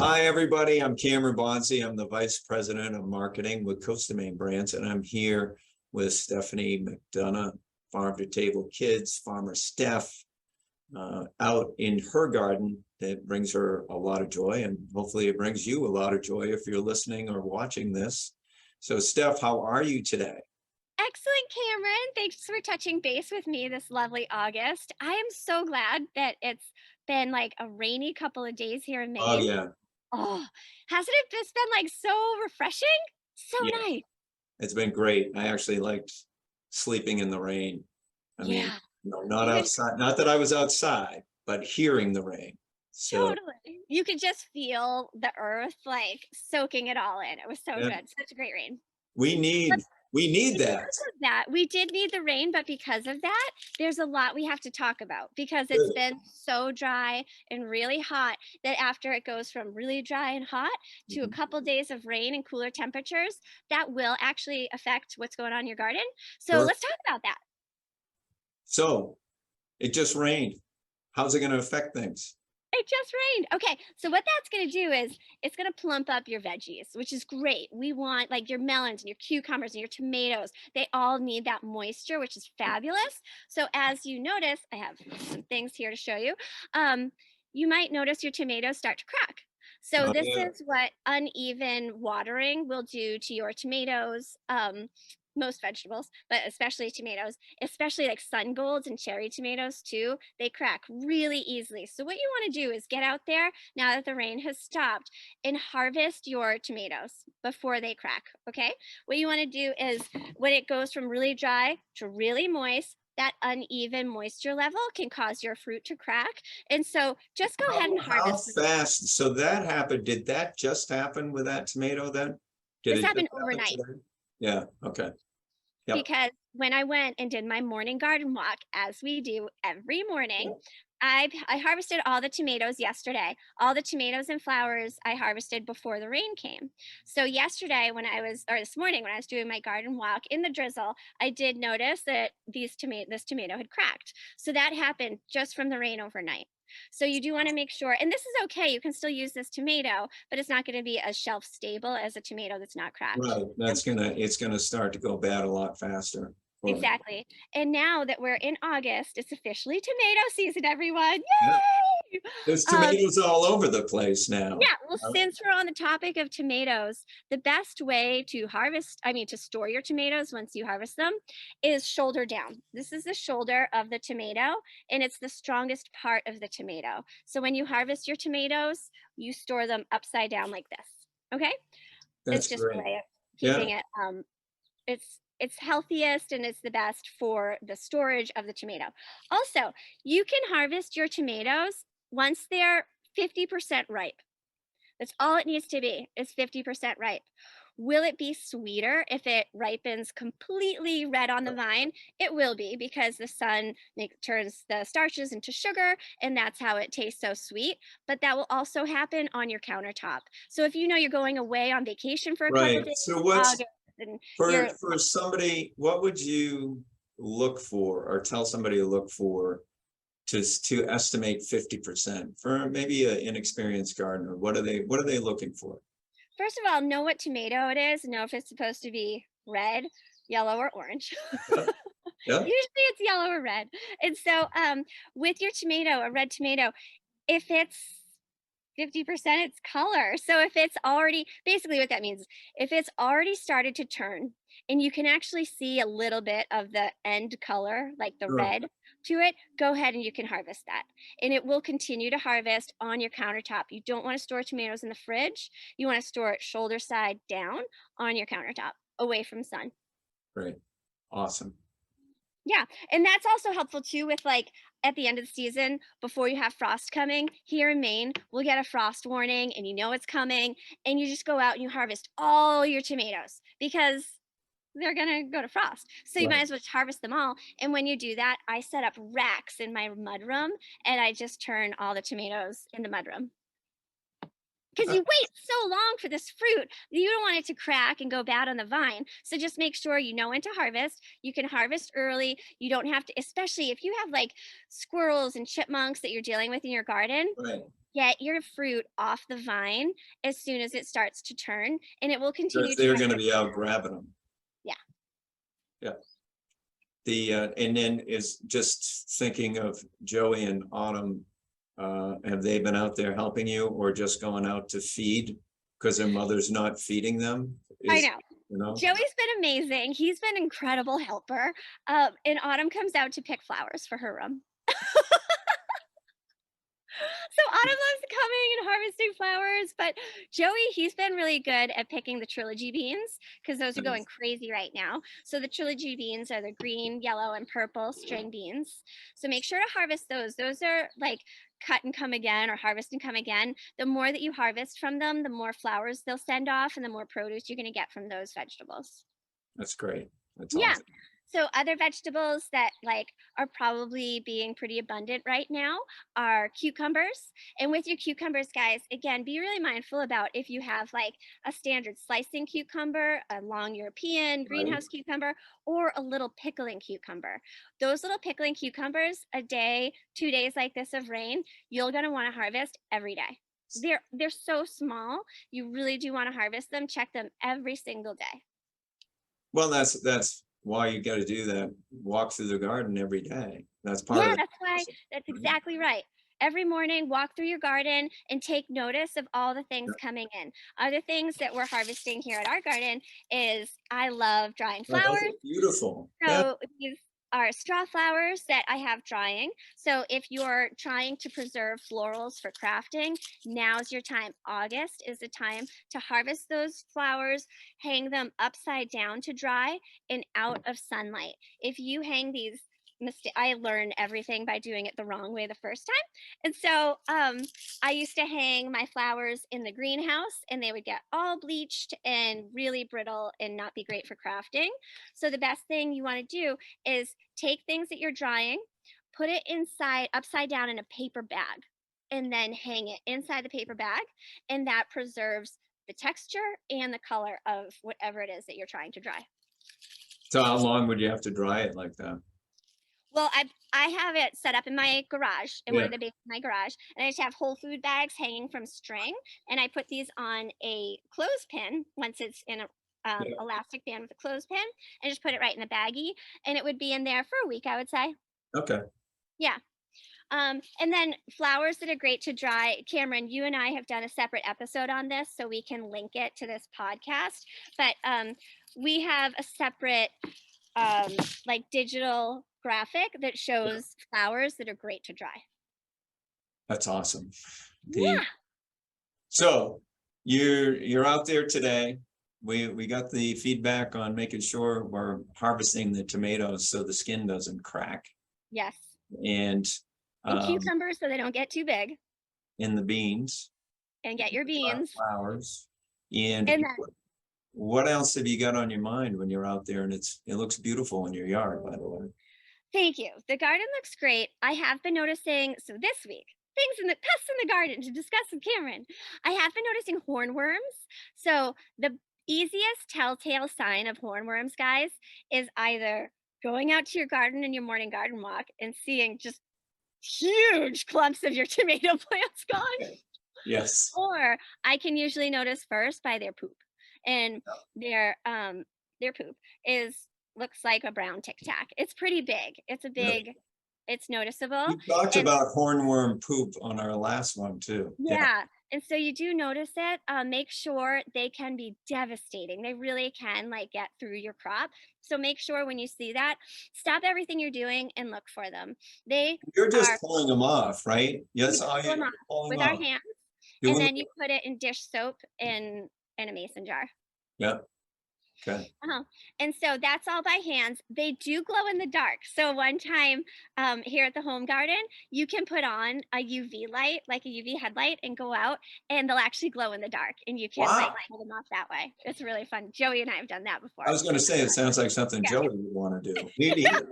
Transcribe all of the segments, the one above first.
Hi, everybody. I'm Cameron Bonzi. I'm the Vice President of Marketing with Coast of Maine Brands, and I'm here with Stephanie McDonough, Farm to Table Kids, Farmer Steph, out in her garden that brings her a lot of joy, and hopefully it brings you a lot of joy if you're listening or watching this. So, Steph, how are you today? Excellent, Cameron. Thanks for touching base with me this lovely August. I am so glad that it's been like a rainy couple of days here in Oh, Maine. yeah. Oh, hasn't it just been like so refreshing? So Yeah, nice. it's been great. I actually liked sleeping in the rain. I mean, Yeah, not you could outside, not that I was outside, but hearing the rain. So, totally. You could just feel the earth like soaking it all in. It was so yeah, good. Such a great rain. we need we need that. Because of that, we did need the rain, but because of that, there's a lot we have to talk about because it's Good. been so dry and really hot that after it goes from really dry and hot to a Mhm. couple days of rain and cooler temperatures, that will actually affect what's going on in your garden. So Sure. let's talk about that. So it just rained. How's it going to affect things? It just rained. Okay, so what that's gonna do is it's gonna plump up your veggies, which is great. We want like your melons and your cucumbers and your tomatoes. They all need that moisture, which is fabulous. So as you notice, I have some things here to show you. You might notice your tomatoes start to crack. So Oh, this yeah. is what uneven watering will do to your tomatoes. Most vegetables, but especially tomatoes, especially like sun golds and cherry tomatoes too, they crack really easily. So what you want to do is get out there now that the rain has stopped and harvest your tomatoes before they crack, okay? What you want to do is when it goes from really dry to really moist, that uneven moisture level can cause your fruit to crack. And so just go ahead and How harvest them. fast? So that happened. Did that just happen with that tomato then? Did This it just happened happen overnight. today? Yeah. Okay. Yep. Because when I went and did my morning garden walk, as we do every morning, I harvested all the tomatoes yesterday. All the tomatoes and flowers I harvested before the rain came. So yesterday when I was or this morning when I was doing my garden walk in the drizzle, I did notice that this tomato had cracked. So that happened just from the rain overnight. So you do want to make sure, and this is okay, you can still use this tomato, but it's not going to be as shelf stable as a tomato that's not cracked. Right. It's gonna start to go bad a lot faster. Right. Exactly. And now that we're in August, it's officially tomato season, everyone. Yeah. Yay! There's Um, tomatoes all over the place now. yeah, well, since we're on the topic of tomatoes, the best way to to store your tomatoes once you harvest them is shoulder down. This is the shoulder of the tomato, and it's the strongest part of the tomato. So when you harvest your tomatoes, you store them upside down like this. Okay? It's That's just a great. way of Yeah. keeping it it's healthiest and it's the best for the storage of the tomato. Also, you can harvest your tomatoes once they're 50% ripe. That's all it needs to be is 50% ripe. Will it be sweeter if it ripens completely red on the vine? It will be because the sun turns the starches into sugar and that's how it tastes so sweet. But that will also happen on your countertop. So if you know you're going away on vacation for a couple Right. days So in what's August and for you're for somebody, what would you look for or tell somebody to look for to estimate 50% for maybe an inexperienced gardener? What are they looking for? first of all, know what tomato it is, know if it's supposed to be red, yellow, or orange. Yeah. Yeah. Usually it's yellow or red. And so with your tomato, a red tomato, if it's 50% its color. So if it's already basically what that means is if it's already started to turn and you can actually see a little bit of the end color, like the Sure. red to it, go ahead and you can harvest that. And it will continue to harvest on your countertop. You don't want to store tomatoes in the fridge. You want to store it shoulder side down on your countertop, away from sun. Great. Awesome. Yeah, and that's also helpful too with like at the end of the season before you have frost coming. Here in Maine, we'll get a frost warning and you know it's coming and you just go out and you harvest all your tomatoes because they're going to go to frost. So you might Right. as well just harvest them all. And when you do that, I set up racks in my mudroom and I just turn all the tomatoes in the mudroom. Because you wait so long for this fruit, you don't want it to crack and go bad on the vine. So just make sure you know when to harvest. You can harvest early. You don't have to, especially if you have like squirrels and chipmunks that you're dealing with in your garden. Right. get your fruit off the vine as soon as it starts to turn, and it will continue Because to they're have gonna your be out grabbing them. yeah. Yeah. And then is just thinking of Joey and Autumn, have they been out there helping you or just going out to feed? Because their mother's not feeding them? I Is, know. you know, Joey's been amazing. He's been an incredible helper. And Autumn comes out to pick flowers for her room. So Autumn loves coming and harvesting flowers, but Joey, he's been really good at picking the trilogy beans because those are going crazy right now. So the trilogy beans are the green, yellow, and purple string beans. So make sure to harvest those. Those are like cut and come again or harvest and come again. The more that you harvest from them, the more flowers they'll send off and the more produce you're going to get from those vegetables. that's great. That's Yeah. awesome. So other vegetables that like are probably being pretty abundant right now are cucumbers. And with your cucumbers, guys, again, be really mindful about if you have like a standard slicing cucumber, a long European Right. greenhouse cucumber, or a little pickling cucumber. Those little pickling cucumbers, a day, 2 days like this of rain, you're gonna want to harvest every day. They're so small. You really do want to harvest them. Check them every single day. Well, that's why you got to do that. Walk through the garden every day. That's part of Yeah, the that's why. process, That's right? exactly right. Every morning, walk through your garden and take notice of all the things Yeah. coming in. Other things that we're harvesting here at our garden is I love drying Oh, those flowers. are beautiful. Yeah. So these are straw flowers that I have drying. So if you're trying to preserve florals for crafting, now's your time. August is the time to harvest those flowers, hang them upside down to dry and out of sunlight. If you hang these, I learned everything by doing it the wrong way the first time. And so I used to hang my flowers in the greenhouse and they would get all bleached and really brittle and not be great for crafting. So the best thing you want to do is take things that you're drying, put it inside, upside down in a paper bag, and then hang it inside the paper bag. And that preserves the texture and the color of whatever it is that you're trying to dry. So how long would you have to dry it like that? Well, I have it set up in my garage, in one Yeah. of the bases in my garage, and I just have whole food bags hanging from string, and I put these on a clothespin once it's in a Yeah. elastic band with a clothespin, and just put it right in the baggie, and it would be in there for a week, I would say. Okay. Yeah. And then flowers that are great to dry. Cameron, you and I have done a separate episode on this, so we can link it to this podcast. But we have a separate like digital graphic that Yeah. shows flowers that are great to dry. That's awesome. Yeah. So you're out there today. We got the feedback on making sure we're harvesting the tomatoes so the skin doesn't crack. Yes. And And cucumbers so they don't get too big. in the beans. And get your beans. Flowers. And And then what else have you got on your mind when you're out there? And it looks beautiful in your yard, by the way. thank you. The garden looks great. I have been noticing, so this week, things in the pests in the garden to discuss with Cameron. I have been noticing hornworms. So the easiest telltale sign of hornworms, guys, is either going out to your garden in your morning garden walk and seeing just huge clumps of your tomato plants gone. Yes. Or I can usually notice first by their poop. And their poop is looks like a brown tic tac. It's pretty big. It's noticeable. We talked And about hornworm poop on our last one too. yeah. And so you do notice it. Make sure they can be devastating. They really can like get through your crop. So make sure when you see that, stop everything you're doing and look for them. They You're just are pulling them off, right? Yes, pull them off pull them with our off. hands, Do and them. then you put it in dish soap in a mason jar. Yeah. Okay. Uh-huh. And so that's all by hands. They do glow in the dark. So one time here at the home garden, you can put on a UV light, like a UV headlight, and go out, and they'll actually glow in the dark, and you can like Wow. pull them off that way. It's really fun. Joey and I have done that before. I was going to say, it sounds like something Yeah. Joey would want to do.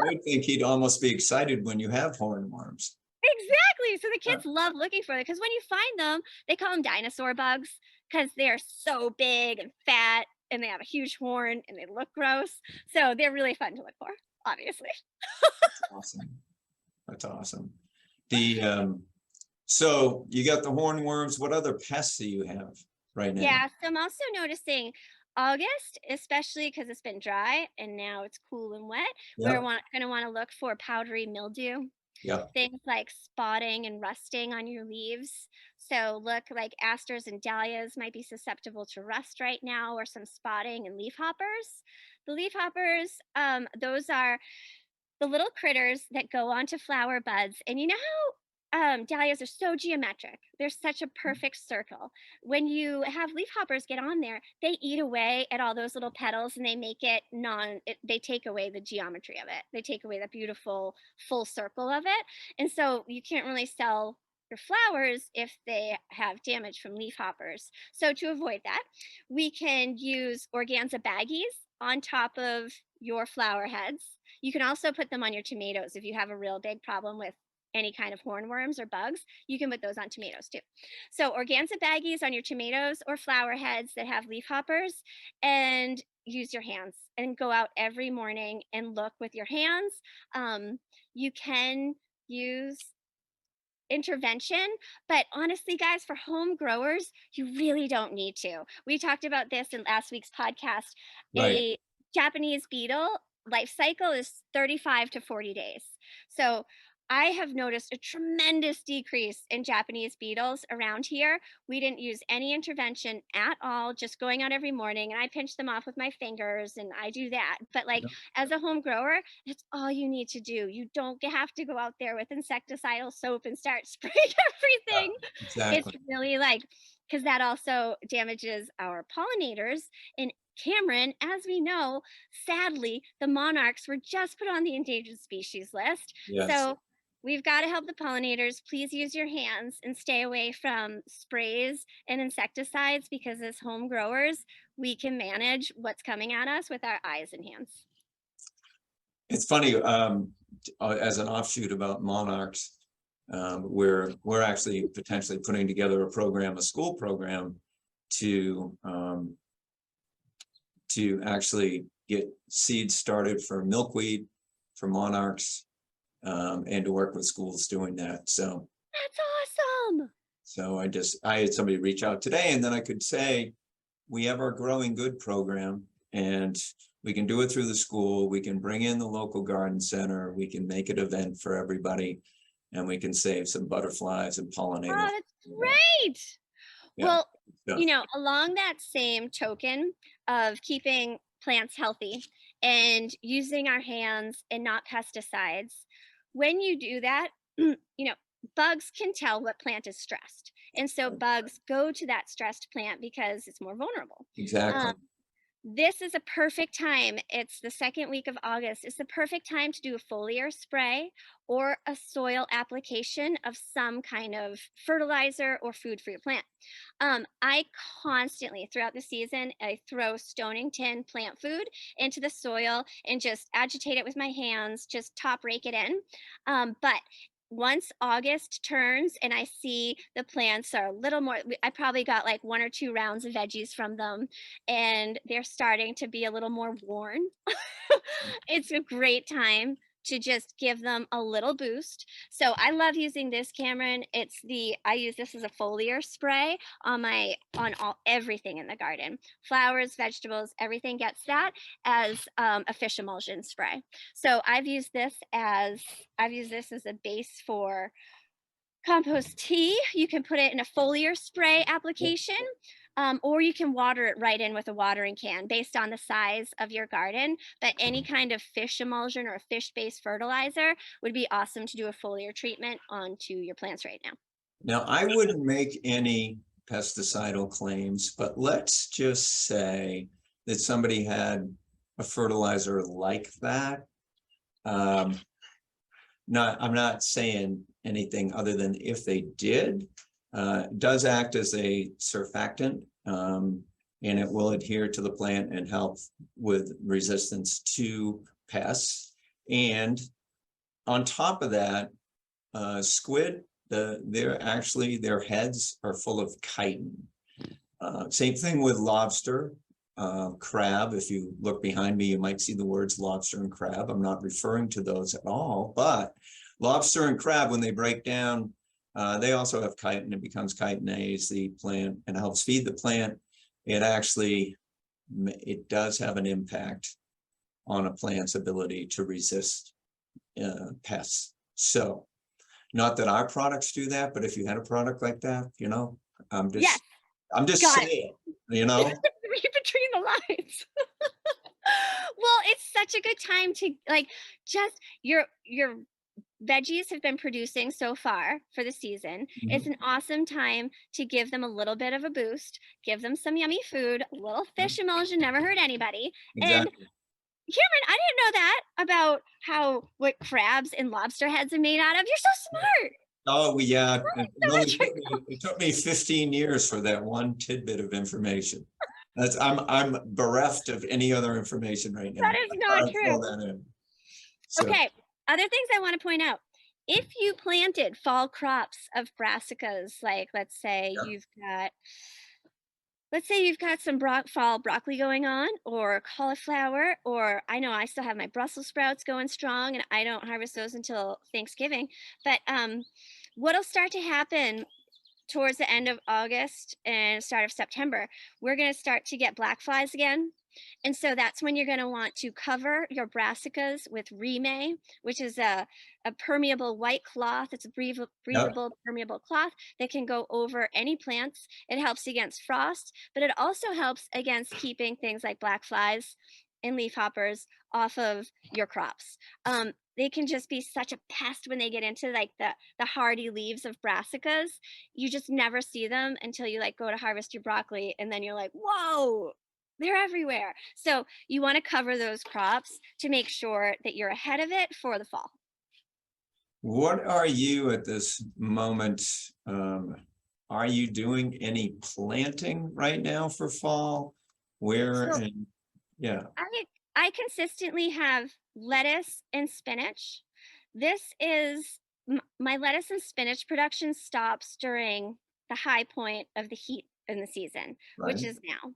I think he'd almost be excited when you have hornworms. Exactly. So the kids love looking for them because when you find them, they call them dinosaur bugs because they're so big and fat and they have a huge horn and they look gross. So they're really fun to look for, obviously. Awesome. That's awesome. The So you got the hornworms. What other pests do you have right now? Yeah, so I'm also noticing August, especially because it's been dry and now it's cool and wet. We're Yep, gonna want to look for powdery mildew, yep, things like spotting and rusting on your leaves. So look, like asters and dahlias might be susceptible to rust right now, or some spotting and leaf hoppers. The leaf hoppers, those are the little critters that go onto flower buds. And you know how dahlias are so geometric? They're such a perfect circle. When you have leafhoppers get on there, they eat away at all those little petals and they make it they take away the geometry of it. They take away the beautiful full circle of it. And so you can't really sell your flowers if they have damage from leafhoppers. So to avoid that, we can use organza baggies on top of your flower heads. You can also put them on your tomatoes if you have a real big problem with any kind of hornworms or bugs. You can put those on tomatoes too. So organza baggies on your tomatoes or flower heads that have leaf hoppers, and use your hands and go out every morning and look with your hands. You can use intervention, but honestly, guys, for home growers, you really don't need to. We talked about this in last week's podcast. right. A Japanese beetle life cycle is 35 to 40 days. So I have noticed a tremendous decrease in Japanese beetles around here. We didn't use any intervention at all, just going out every morning, and I pinch them off with my fingers and I do that. But like, Yep, as a home grower, that's all you need to do. You don't have to go out there with insecticidal soap and start spraying yeah, everything. It's exactly. really like, because that also damages our pollinators. And Cameron, as we know, sadly, the monarchs were just put on the endangered species list. Yes. So we've got to help the pollinators. Please use your hands and stay away from sprays and insecticides, because as home growers, we can manage what's coming at us with our eyes and hands. It's funny, as an offshoot about monarchs, we're actually potentially putting together a program, a school program to actually get seeds started for milkweed, for monarchs, and to work with schools doing that. So That's awesome. I had somebody reach out today, and then I could say, we have our Growing Good program, and we can do it through the school. We can bring in the local garden center. We can make an event for everybody, and we can save some butterflies and pollinators. Oh, that's great. Yeah. Well, Yeah. along that same token of keeping plants healthy and using our hands and not pesticides, when you do that, bugs can tell what plant is stressed. And so bugs go to that stressed plant because it's more vulnerable. Exactly. This is a perfect time. It's the second week of August. It's the perfect time to do a foliar spray or a soil application of some kind of fertilizer or food for your plant. I constantly, throughout the season, I throw stoning tin plant food into the soil and just agitate it with my hands, just top rake it in. But once August turns and I see the plants are a little more, I probably got like 1 or 2 rounds of veggies from them, and they're starting to be a little more worn. It's a great time to just give them a little boost. So I love using this, Cameron. I use this as a foliar spray on everything in the garden. Flowers, vegetables, everything gets that as a fish emulsion spray. So I've used this as a base for compost tea. You can put it in a foliar spray application, or you can water it right in with a watering can based on the size of your garden. But any kind of fish emulsion or a fish-based fertilizer would be awesome to do a foliar treatment onto your plants right now. Now, I wouldn't make any pesticidal claims, but let's just say that somebody had a fertilizer like that. I'm not saying anything other than if they did, does act as a surfactant, and it will adhere to the plant and help with resistance to pests. And on top of that, squid, their heads are full of chitin. Same thing with lobster, crab. If you look behind me, you might see the words lobster and crab. I'm not referring to those at all, but lobster and crab, when they break down They also have chitin. It becomes chitinase, the plant, and helps feed the plant. It actually, it does have an impact on a plant's ability to resist pests. So, not that our products do that, but if you had a product like that, Yes, I'm just got it. saying, you know. Read between the lines. Well, it's such a good time to like just your veggies have been producing so far for the season. It's Mhm. an awesome time to give them a little bit of a boost, give them some yummy food, a little fish emulsion never hurt anybody. And Exactly. Cameron, I didn't know that about how what crabs and lobster heads are made out of. You're so smart. Oh, yeah. So much. It took me 15 years for that one tidbit of information. I'm bereft of any other information right That now. is I not thought I'd throw true. that in. So, Okay. Other things I want to point out. If you planted fall crops of brassicas, like yeah, let's say you've got some fall broccoli going on, or cauliflower, or I know I still have my Brussels sprouts going strong, and I don't harvest those until Thanksgiving. But what'll start to happen towards the end of August and start of September, we're going to start to get black flies again. And so that's when you're going to want to cover your brassicas with remay, which is a permeable white cloth. It's a yeah. breathable, permeable cloth that can go over any plants. It helps against frost, but it also helps against keeping things like black flies and leaf hoppers off of your crops. They can just be such a pest when they get into like the hardy leaves of brassicas. You just never see them until you like go to harvest your broccoli, and then you're like, whoa, they're everywhere. So you want to cover those crops to make sure that you're ahead of it for the fall. What are you at this moment? Are you doing any planting right now for fall? Where So and yeah, I consistently have lettuce and spinach. This is my lettuce and spinach production stops during the high point of the heat in the season, which right. is now.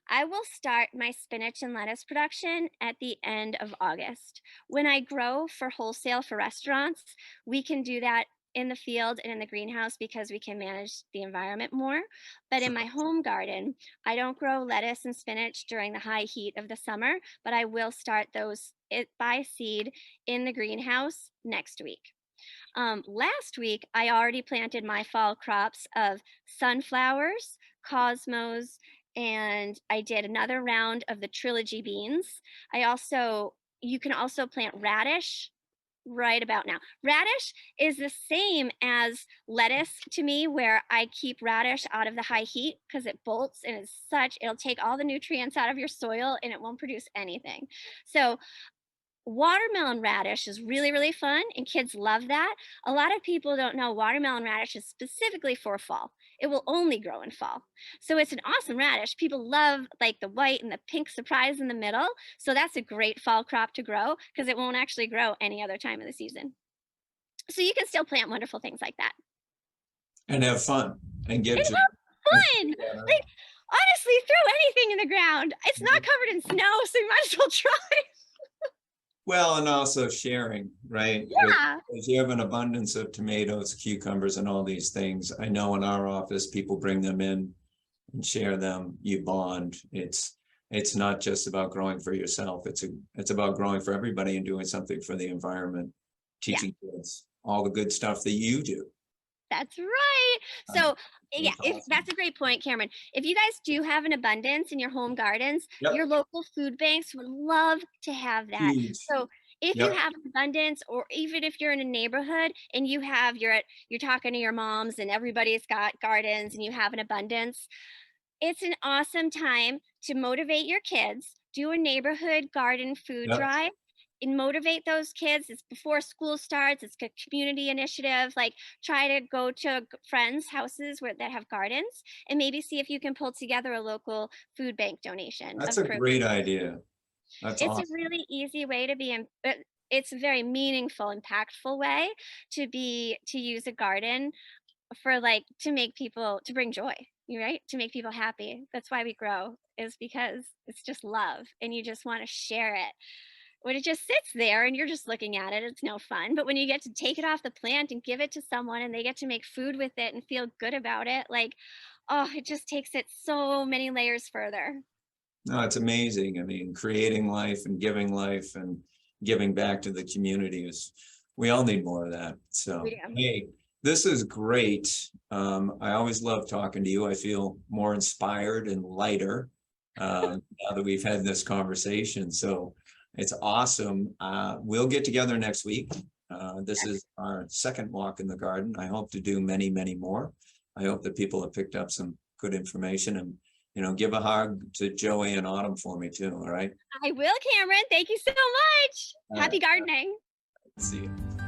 I will start my spinach and lettuce production at the end of August. When I grow for wholesale for restaurants, we can do that in the field and in the greenhouse because we can manage the environment more. But in my home garden, I don't grow lettuce and spinach during the high heat of the summer, but I will start those by seed in the greenhouse next week. Last week, I already planted my fall crops of sunflowers, cosmos, and I did another round of the trilogy beans. You can also plant radish right about now. Radish is the same as lettuce to me, where I keep radish out of the high heat because it bolts and it'll take all the nutrients out of your soil and it won't produce anything. So watermelon radish is really, really fun, and kids love that. A lot of people don't know watermelon radish is specifically for fall. It will only grow in fall. So it's an awesome radish. People love like the white and the pink surprise in the middle. So that's a great fall crop to grow because it won't actually grow any other time of the season. So you can still plant wonderful things like that. And have fun and And get your have get fun. together. Like, honestly, throw anything in the ground. It's not covered in snow, so you might as well try. Well, and also sharing, right? Yeah. If you have an abundance of tomatoes, cucumbers, and all these things, I know in our office, people bring them in and share them. You bond. It's not just about growing for yourself. It's about growing for everybody and doing something for the environment, Yeah. teaching kids all the good stuff that you do. That's right. So, yeah, It's if awesome. that's a great point, Cameron. If you guys do have an abundance in your home gardens, Yep. your local food banks would love to have that. Huge. So, if you Yep. have an abundance, or even if you're in a neighborhood and you're talking to your moms and everybody's got gardens and you have an abundance, it's an awesome time to motivate your kids, do a neighborhood garden food Yep. drive, and motivate those kids. It's before school starts, it's a community initiative. Like, try to go to friends' houses that have gardens and maybe see if you can pull together a local food bank donation That's of a produce. great idea. That's It's a awesome. really easy way to be in, it's a very meaningful, impactful way to use a garden for like to make people to bring joy, right? To make people happy. That's why we grow, is because it's just love and you just want to share it. when it just sits there and you're just looking at it, it's no fun. But when you get to take it off the plant and give it to someone and they get to make food with it and feel good about it, like, oh, it just takes it so many layers further. No, it's amazing. I mean, creating life and giving back to the community is, we all need more of that. So, We do. hey, this is great. I always love talking to you. I feel more inspired and lighter now that we've had this conversation. So it's awesome. We'll get together next week. This is our second walk in the garden. I hope to do many, many more. I hope that people have picked up some good information, and give a hug to Joey and Autumn for me too. All right. I will, Cameron. Thank you so much. All Happy right. gardening. See you.